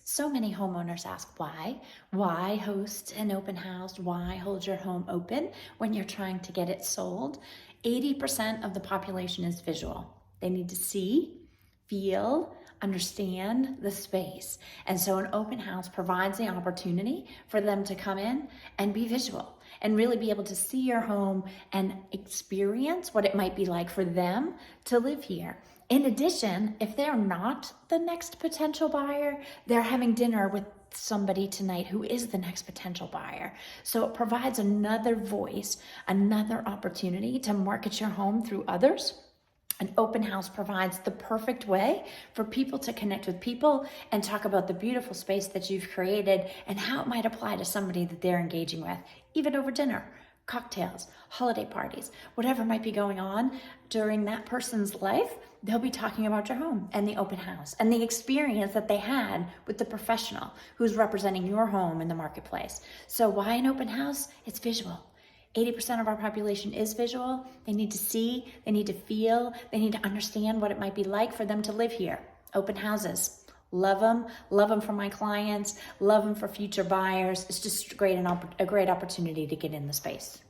So many homeowners ask why. Why host an open house? Why hold your home open when you're trying to get it sold? 80% of the population is visual. They need to see, feel, understand the space. And so an open house provides the opportunity for them to come in and be visual and really be able to see your home and experience what it might be like for them to live here. In addition, if they're not the next potential buyer, they're having dinner with somebody tonight who is the next potential buyer. So it provides another voice, another opportunity to market your home through others. An open house provides the perfect way for people to connect with people and talk about the beautiful space that you've created and how it might apply to somebody that they're engaging with, even over dinner, cocktails, holiday parties, whatever might be going on during that person's life. They'll be talking about your home and the open house and the experience that they had with the professional who's representing your home in the marketplace. So why an open house? It's visual. 80% of our population is visual. They need to see, they need to feel, they need to understand what it might be like for them to live here. Open houses, love them for my clients, love them for future buyers. It's just a great opportunity to get in the space.